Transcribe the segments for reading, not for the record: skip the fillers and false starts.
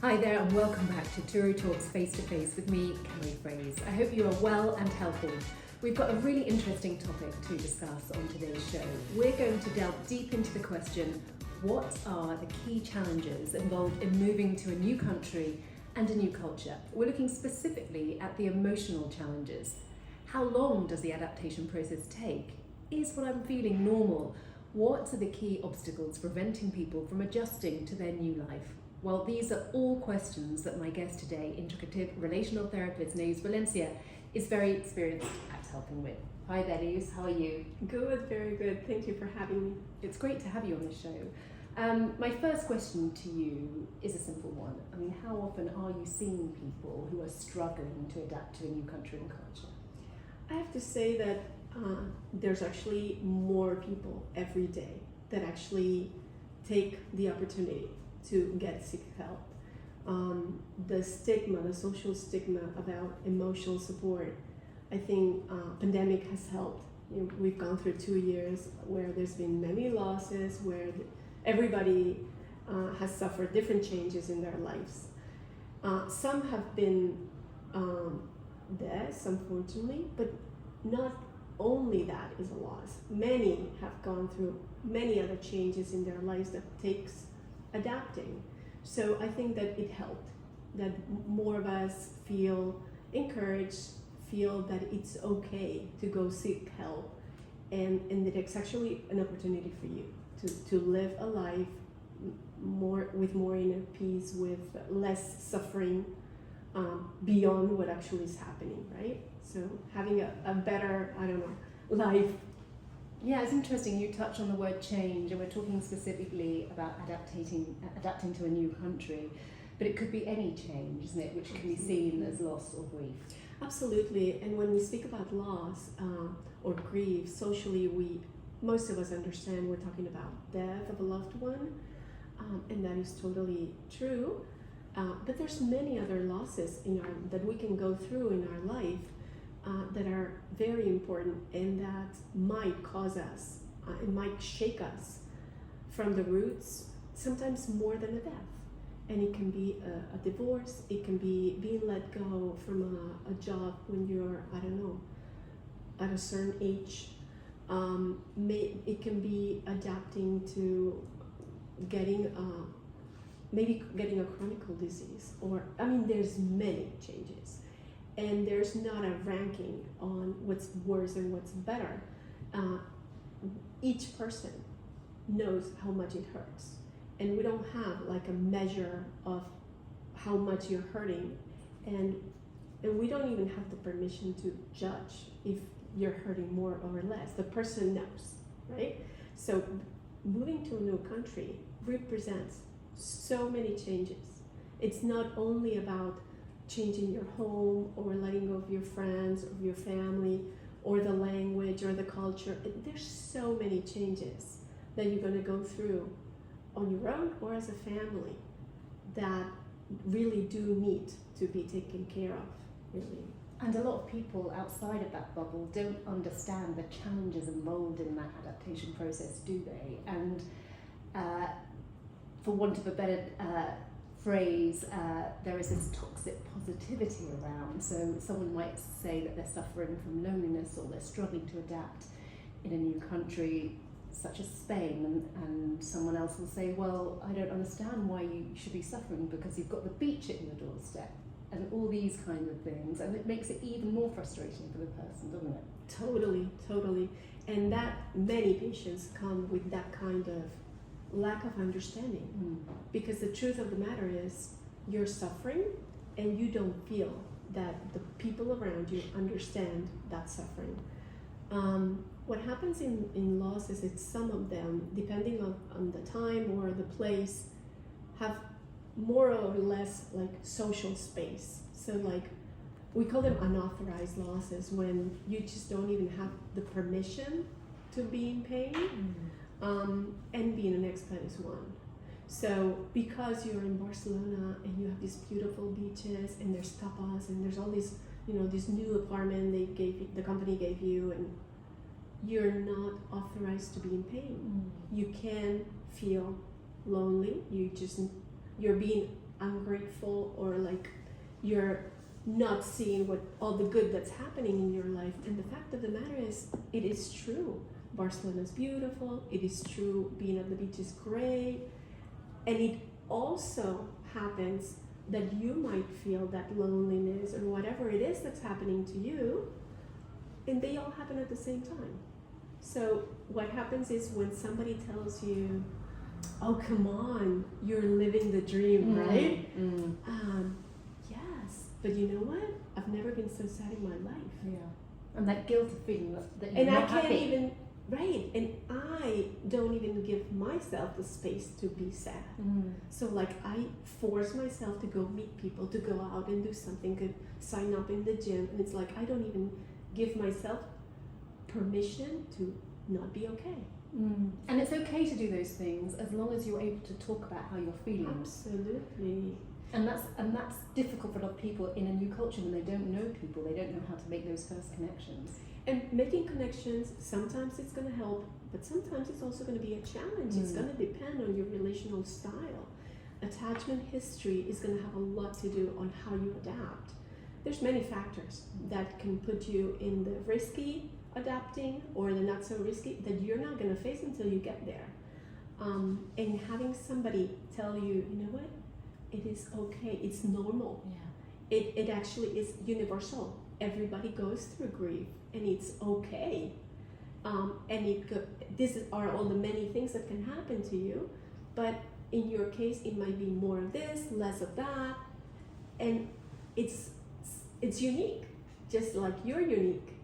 Hi there and welcome back to Turó Talks Face to Face with me, Carrie Fraser. I hope you are well and healthy. We've got a really interesting topic to discuss on today's show. We're going to delve deep into the question, what are the key challenges involved in moving to a new country and a new culture? We're looking specifically at the emotional challenges. How long does the adaptation process take? Is what I'm feeling normal? What are the key obstacles preventing people from adjusting to their new life? Well, these are all questions that my guest today, integrative relational therapist Neus Valencia, is very experienced at helping with. Hi there, Neus. How are you? Good, very good. Thank you for having me. It's great to have you on the show. My first question to you is a simple one. I mean, how often are you seeing people who are struggling to adapt to a new country and culture? I have to say that there's actually more people every day that actually take the opportunity to get seek help. The stigma, the social stigma about emotional support, I think pandemic has helped. You know, we've gone through 2 years where there's been many losses, where everybody has suffered different changes in their lives. Some have been deaths, unfortunately, but not only that is a loss. Many have gone through many other changes in their lives that takes adapting. So I think that it helped, that more of us feel encouraged, feel that it's okay to go seek help, and that it's actually an opportunity for you to live a life with more inner peace, with less suffering beyond what actually is happening, right? So having a better, life. Yeah, it's interesting you touch on the word change, and we're talking specifically about adapting to a new country, but it could be any change, isn't it, which can be seen as loss or grief. Absolutely, and when we speak about loss or grief, socially most of us understand we're talking about death of a loved one, and that is totally true, but there's many other losses that we can go through in our life that are very important and that might cause us, it might shake us from the roots, sometimes more than a death. And it can be a divorce, it can be being let go from a job when you're, at a certain age. It can be adapting to maybe getting a chronic disease, there's many changes. And there's not a ranking on what's worse and what's better. Each person knows how much it hurts. And we don't have like a measure of how much you're hurting. And we don't even have the permission to judge if you're hurting more or less. The person knows, right? So moving to a new country represents so many changes. It's not only about changing your home or letting go of your friends or your family or the language or the culture. There's so many changes that you're going to go through on your own or as a family that really do need to be taken care of, really. And a lot of people outside of that bubble don't understand the challenges involved in that adaptation process, do they? And for want of a better phrase, there is this toxic positivity around. So someone might say that they're suffering from loneliness or they're struggling to adapt in a new country such as Spain, and someone else will say, well, I don't understand why you should be suffering because you've got the beach at your doorstep, and all these kinds of things, and it makes it even more frustrating for the person, doesn't it? Totally. And that many patients come with that kind of lack of understanding, because the truth of the matter is you're suffering and you don't feel that the people around you understand that suffering. What happens in loss is that some of them, depending on the time or the place, have more or less like social space. So like we call them unauthorized losses, when you just don't even have the permission to be in pain. And being an expat is one. So because you're in Barcelona and you have these beautiful beaches and there's tapas and there's all these, this new apartment the company gave you, and you're not authorized to be in pain. You can feel lonely. You're being ungrateful, or like you're not seeing what all the good that's happening in your life. And the fact of the matter is, it is true. Barcelona is beautiful. It is true. Being at the beach is great. And it also happens that you might feel that loneliness or whatever it is that's happening to you, and they all happen at the same time. So what happens is when somebody tells you, oh, come on, you're living the dream, right? Yes, but you know what? I've never been so sad in my life. Yeah. And that guilt of feeling that you're and not I can't happy. even, right, and I don't even give myself the space to be sad. So like I force myself to go meet people, to go out and do something good, sign up in the gym, and it's like I don't even give myself permission to not be okay. And it's okay to do those things as long as you're able to talk about how you're feeling. Absolutely. And that's difficult for a lot of people in a new culture when they don't know people. They don't know how to make those first connections. And making connections, sometimes it's going to help, but sometimes it's also going to be a challenge. It's going to depend on your relational style. Attachment history is going to have a lot to do on how you adapt. There's many factors that can put you in the risky adapting or the not so risky that you're not going to face until you get there. And having somebody tell you, you know what, it is okay, it's normal. Yeah. It actually is universal. Everybody goes through grief, and it's okay. These are all the many things that can happen to you, but in your case, it might be more of this, less of that, and it's unique. Just like you're unique,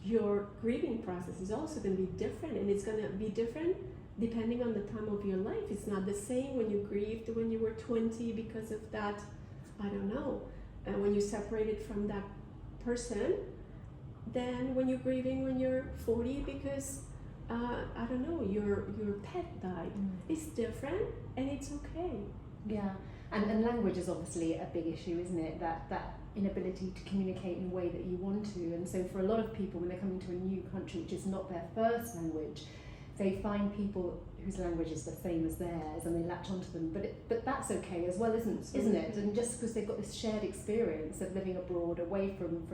your grieving process is also going to be different, and it's going to be different depending on the time of your life. It's not the same when you grieved when you were 20 because of that, I don't know, when you separated from that person, than when you're grieving when you're 40 because, I don't know, your pet died. It's different, and it's okay. Yeah, and language is obviously a big issue, isn't it? That inability to communicate in a way that you want to. And so for a lot of people, when they're coming to a new country, which is not their first language, they find people whose language is the same as theirs, and they latch onto them. But that's okay as well, isn't it? And just because they've got this shared experience of living abroad, away from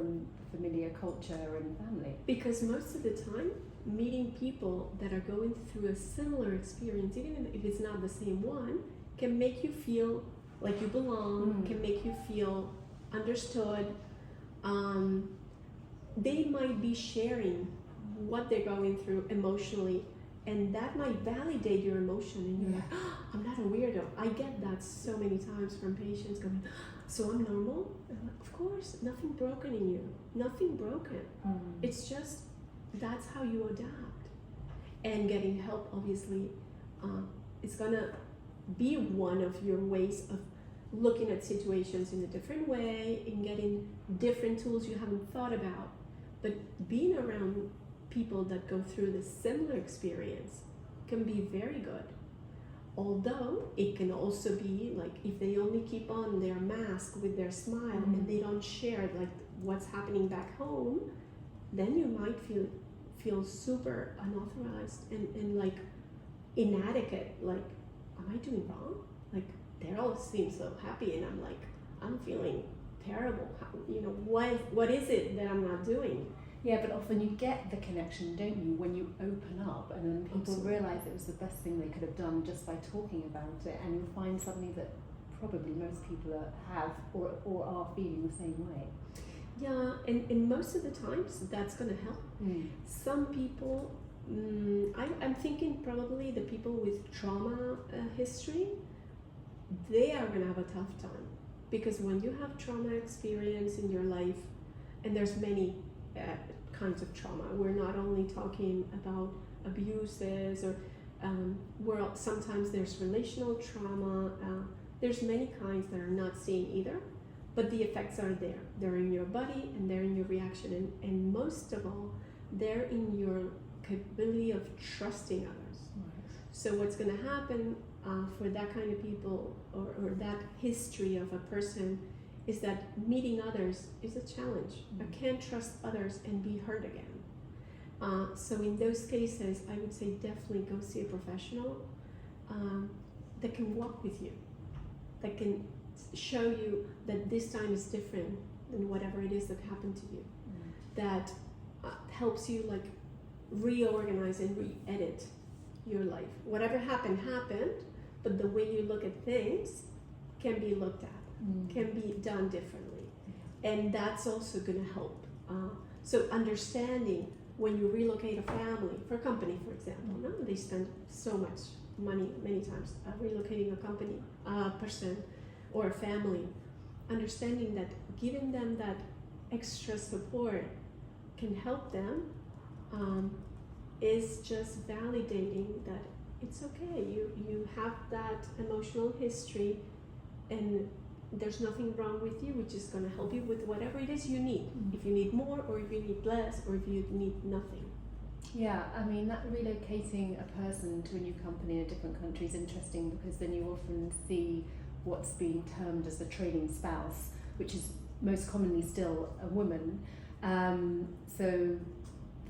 familiar culture and family. Because most of the time, meeting people that are going through a similar experience, even if it's not the same one, can make you feel like you belong, can make you feel understood. They might be sharing what they're going through emotionally, and that might validate your emotion, and you're like, oh, I'm not a weirdo. I get that so many times from patients going, so I'm normal? I'm like, of course, nothing broken in you. Nothing broken. It's just, that's how you adapt. And getting help, obviously, it's gonna be one of your ways of looking at situations in a different way, and getting different tools you haven't thought about. But being around people that go through this similar experience can be very good. Although it can also be like, if they only keep on their mask with their smile and they don't share like what's happening back home, then you might feel super unauthorized and like inadequate. Like, am I doing wrong? Like, they all seem so happy, and I'm like, I'm feeling terrible. What is it that I'm not doing? Yeah, but often you get the connection, don't you, when you open up, and then people realise it was the best thing they could have done just by talking about it, and you'll find suddenly that probably most people have or are feeling the same way. Yeah, and most of the times that's going to help. Some people, I'm thinking probably the people with trauma history, they are going to have a tough time, because when you have trauma experience in your life, and there's many kinds of trauma. We're not only talking about abuses or sometimes there's relational trauma. There's many kinds that are not seen either, but the effects are there. They're in your body, and they're in your reaction, and most of all, they're in your capability of trusting others. So what's going to happen for that kind of people, or that history of a person, is that meeting others is a challenge. I can't trust others and be hurt again. So in those cases, I would say definitely go see a professional that can walk with you, that can show you that this time is different than whatever it is that happened to you. That helps you like reorganize and re-edit your life. Whatever happened, but the way you look at things can be looked at, can be done differently. And that's also going to help. So understanding when you relocate a family, for a company, for example, no? They spend so much money many times relocating a company, a person, or a family. Understanding that giving them that extra support can help them is just validating that it's okay. You have that emotional history, and there's nothing wrong with you. We're just going to help you with whatever it is you need. If you need more, or if you need less, or if you need nothing. Yeah, I mean, that relocating a person to a new company in a different country is interesting, because then you often see what's being termed as the trailing spouse, which is most commonly still a woman. So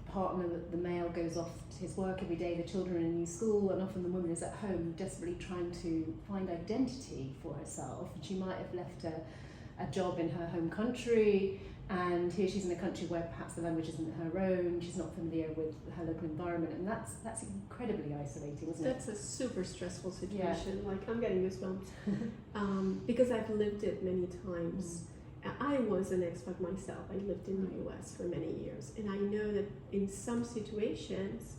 the partner, the male, goes off to his work every day, the children are in a new school, and often the woman is at home desperately trying to find identity for herself. And she might have left a job in her home country, and here she's in a country where perhaps the language isn't her own, she's not familiar with her local environment, and that's incredibly isolating, isn't it? That's a super stressful situation. Yeah. Like, I'm getting goosebumps because I've lived it many times. I was an expat myself. I lived in the US for many years, and I know that in some situations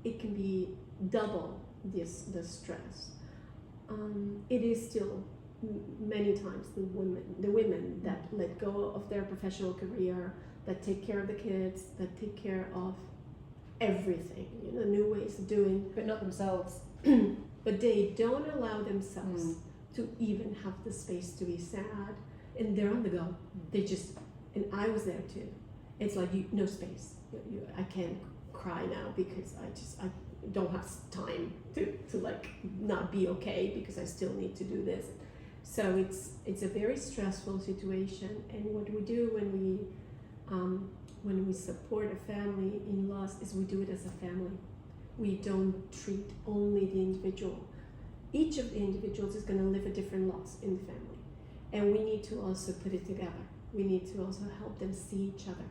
it can be double the stress. It is still many times the women that let go of their professional career, that take care of the kids, that take care of everything, new ways of doing, but not themselves. But they don't allow themselves to even have the space to be sad, and they're on the go. They just, and I was there too. It's like no space. I can't cry now because I don't have time to like not be okay because I still need to do this. So it's a very stressful situation, and what we do when we support a family in loss is we do it as a family. We don't treat only the individual. Each of the individuals is going to live a different loss in the family, and we need to also put it together. We need to also help them see each other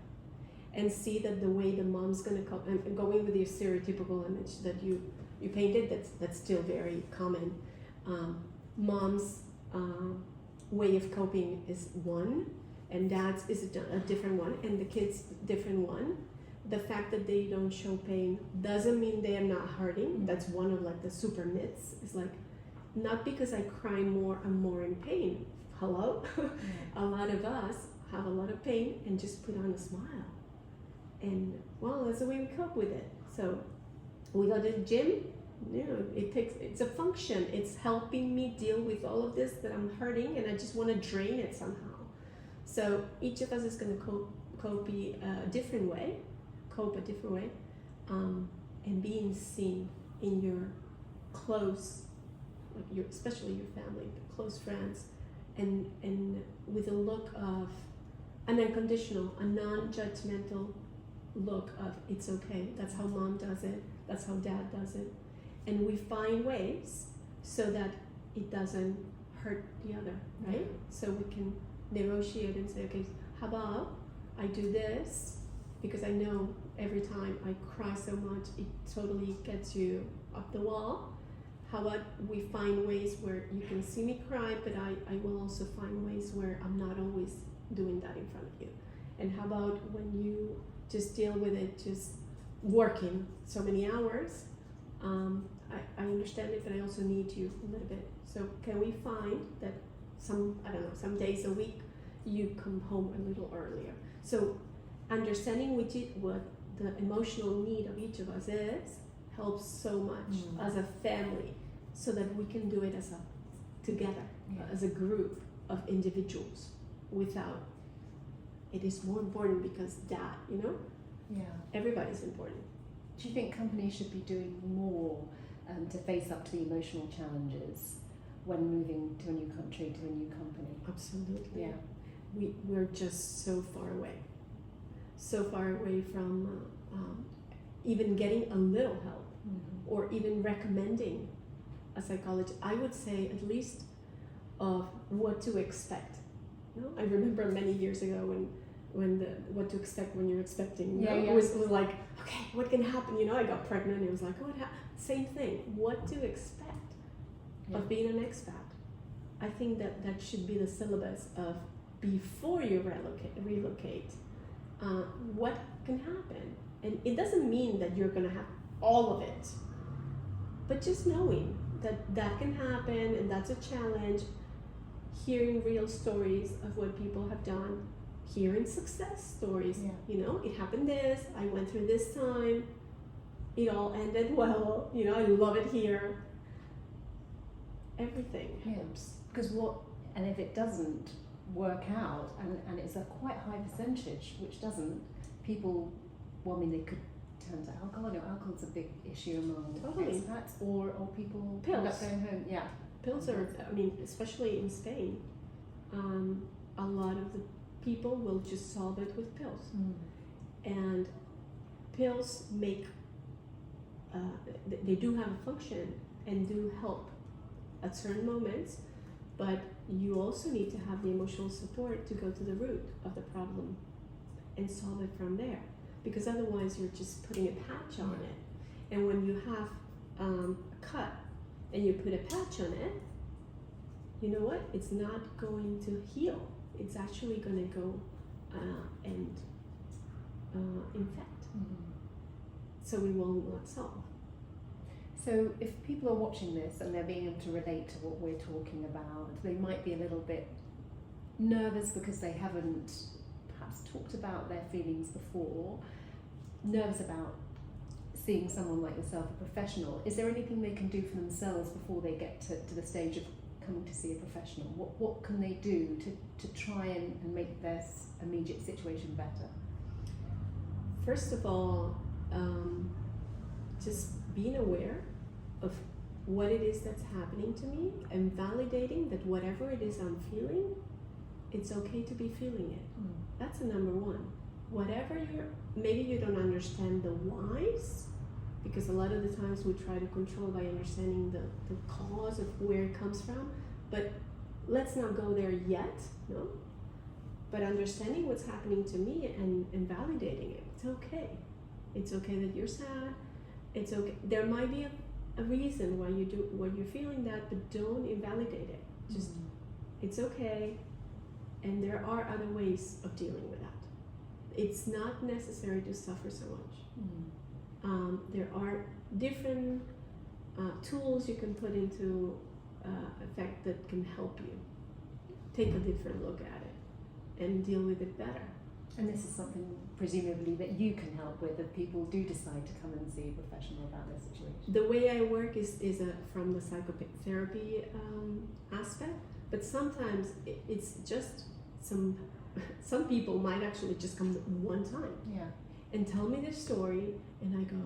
and see that the way the mom's going to come, and going with your stereotypical image that you painted, that's still very common. Mom's way of coping is one, and dad's is a different one, and the kids different one. The fact that they don't show pain doesn't mean they are not hurting. That's one of like the super myths. It's like, not because I cry more, I'm more in pain. Hello? A lot of us have a lot of pain and just put on a smile, and well, that's the way we cope with it. So we go to the gym. It's a function. It's helping me deal with all of this that I'm hurting, and I just want to drain it somehow. So each of us is going to cope a different way, and being seen in your close, like especially your family, close friends, and with a look of an unconditional, a non-judgmental look of it's okay. That's how mom does it. That's how dad does it. And we find ways so that it doesn't hurt the other, right? So we can negotiate and say, okay, how about I do this, because I know every time I cry so much, it totally gets you up the wall. How about we find ways where you can see me cry, but I will also find ways where I'm not always doing that in front of you. And how about when you just deal with it, just working so many hours, I understand it, but I also need you a little bit. So can we find that some days a week you come home a little earlier? So understanding what the emotional need of each of us is helps so much as a family, so that we can do it together, as a group of individuals. Without, it is more important because that, everybody's important. Do you think companies should be doing more to face up to the emotional challenges when moving to a new country, to a new company? Absolutely. Yeah. We're just so far away from even getting a little help, or even recommending a psychologist. I would say at least of what to expect. I remember many years ago when the what to expect when you're expecting. It was like, okay, what can happen? I got pregnant. It was like, same thing. What to expect of being an expat? I think that should be the syllabus of before you relocate. What can happen? And it doesn't mean that you're going to have all of it, but just knowing that can happen, and that's a challenge. Hearing real stories of what people have done, hearing success stories. It happened this, I went through this time, it all ended well, I love it here. Everything helps. Because and if it doesn't work out, and it's a quite high percentage which doesn't, people, they could turn to alcohol. Alcohol's a big issue among expats, or people end up going home. Pills are, especially in Spain, a lot of the people will just solve it with pills. And pills make, they do have a function and do help at certain moments, but you also need to have the emotional support to go to the root of the problem and solve it from there. Because otherwise you're just putting a patch on it. And when you have a cut and you put a patch on it, you know what? It's not going to heal. It's actually going to go and infect. So we will not solve. So if people are watching this and they're being able to relate to what we're talking about, they might be a little bit nervous because they haven't perhaps talked about their feelings before, nervous about seeing someone like yourself, a professional. Is there anything they can do for themselves before they get to the stage of coming to see a professional? What can they do to try and make their immediate situation better? First of all, just being aware of what it is that's happening to me and validating that whatever it is I'm feeling, it's okay to be feeling it. That's the number one. Whatever maybe you don't understand the whys, because a lot of the times we try to control by understanding the cause of where it comes from, but let's not go there yet, no? But understanding what's happening to me and validating it. It's okay. It's okay that you're sad. It's okay. There might be a reason why you're feeling that, but don't invalidate it. Just, it's okay. And there are other ways of dealing with that. It's not necessary to suffer so much. There are different tools you can put into effect that can help you take a different look at it and deal with it better. And this is something presumably that you can help with if people do decide to come and see a professional about their situation. The way I work is from the psychotherapy aspect, but sometimes it's just some people might actually just come one time and tell me their story, and I go,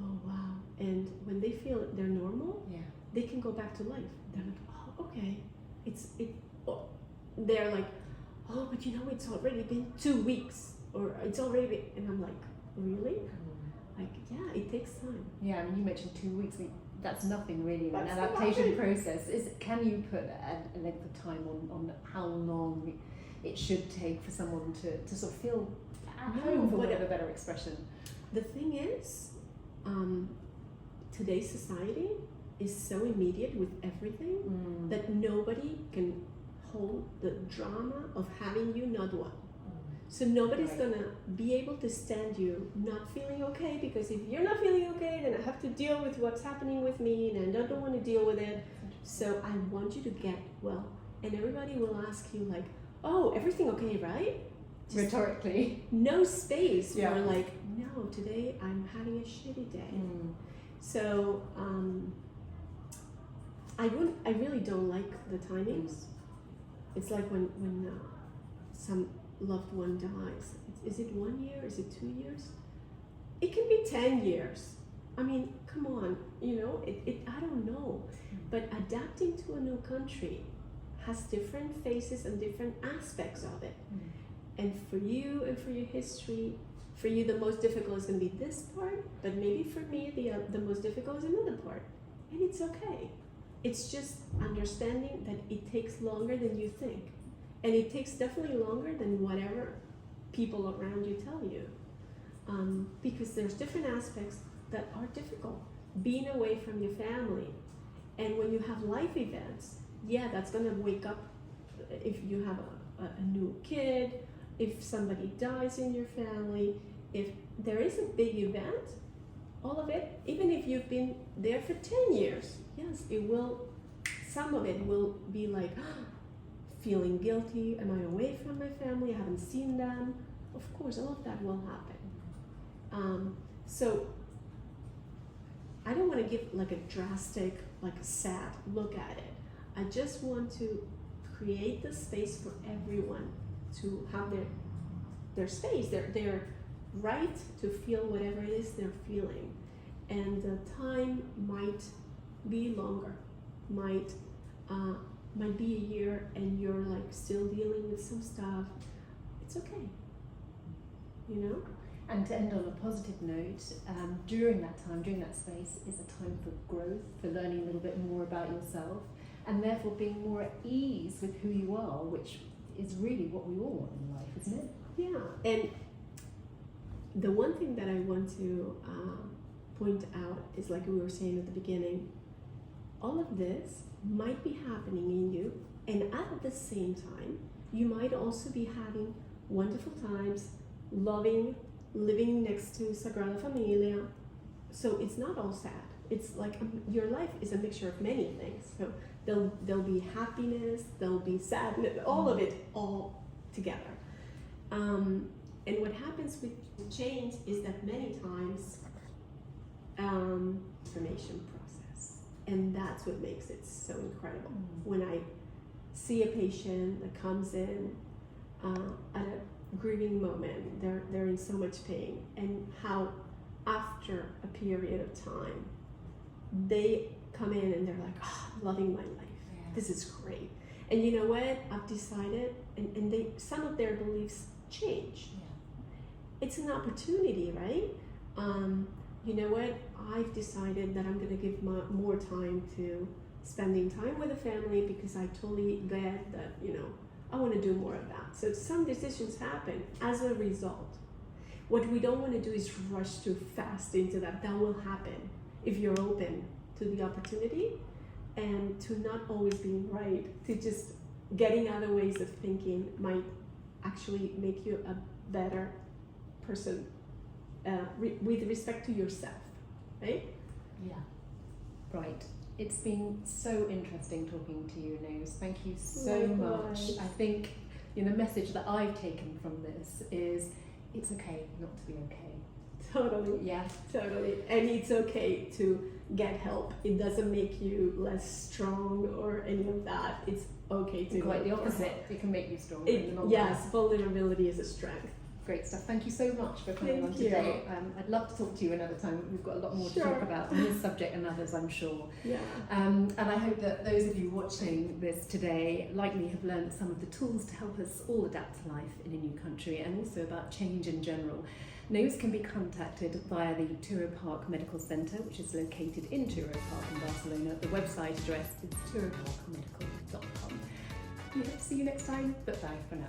oh wow. And when they feel they're normal, they can go back to life. They're like, oh okay, they're like, oh, but it's already been 2 weeks, or it's already been, and I'm like, really? Like, yeah, it takes time. Yeah, you mentioned 2 weeks. That's nothing really. An adaptation process. Can you put a length of time on how long it should take for someone to sort of feel at home, for whatever better expression? The thing is, today's society is so immediate with everything that nobody can hold the drama of having you not well. So nobody's gonna be able to stand you not feeling okay, because if you're not feeling okay, then I have to deal with what's happening with me, and I don't want to deal with it. So I want you to get well. And everybody will ask you like, oh, everything okay, right? Just rhetorically. No space for like, no, today I'm having a shitty day. So I really don't like the timings. It's like when some loved one dies. Is it 1 year? Is it 2 years? It can be 10 years. I mean, come on, I don't know. But adapting to a new country has different phases and different aspects of it. And for you and for your history, for you the most difficult is going to be this part, but maybe for me the most difficult is another part. And it's okay. It's just understanding that it takes longer than you think. And it takes definitely longer than whatever people around you tell you. Because there's different aspects that are difficult. Being away from your family. And when you have life events, yeah, that's going to wake up. If you have a new kid, if somebody dies in your family, if there is a big event, all of it, even if you've been there for 10 years, yes, it will, some of it will be like, feeling guilty, am I away from my family, I haven't seen them. Of course, all of that will happen. So I don't want to give like a drastic, like a sad look at it. I just want to create the space for everyone to have their space, their right to feel whatever it is they're feeling. And the time might be longer, might be a year, and you're like still dealing with some stuff. It's okay, you know? And to end on a positive note, during that time, during that space, is a time for growth, for learning a little bit more about yourself, and therefore being more at ease with who you are, which is really what we all want in life, isn't it? Yeah, and the one thing that I want to point out is, like we were saying at the beginning, all of this might be happening in you, and at the same time, you might also be having wonderful times, loving, living next to Sagrada Familia. So it's not all sad. It's like your life is a mixture of many things. So there'll be happiness, there'll be sadness, all of it all together. And what happens with change is that many times transformation process, and that's what makes it so incredible. When I see a patient that comes in at a grieving moment, they're in so much pain, and how after a period of time they come in and they're like, I'm loving my life. Yeah. This is great. And you know what? I've decided, and they, some of their beliefs change. Yeah. It's an opportunity, right? You know what? I've decided that I'm going to give more time to spending time with the family, because I totally get that, you know, I want to do more of that. So some decisions happen as a result. What we don't want to do is rush too fast into that. That will happen if you're open to the opportunity, and to not always being right, to just getting other ways of thinking might actually make you a better person with respect to yourself, right? Yeah, right. It's been so interesting talking to you, Neus. Thank you so much. I think, you know, the message that I've taken from this is it's okay not to be okay. Totally. Yeah. Totally. And it's okay to get help. It doesn't make you less strong or any of that. It's okay to quite the opposite. It can make you stronger. Yes, vulnerability is a strength. Great stuff. Thank you so much for coming on today. I'd love to talk to you another time. We've got a lot more to talk about on this subject and others, I'm sure. Yeah. And I hope that those of you watching this today likely have learned some of the tools to help us all adapt to life in a new country, and also about change in general. Neus can be contacted via the Turó Park Medical Centre, which is located in Turó Park in Barcelona. The website address is turoparkmedical.com. We hope to see you next time, but bye for now.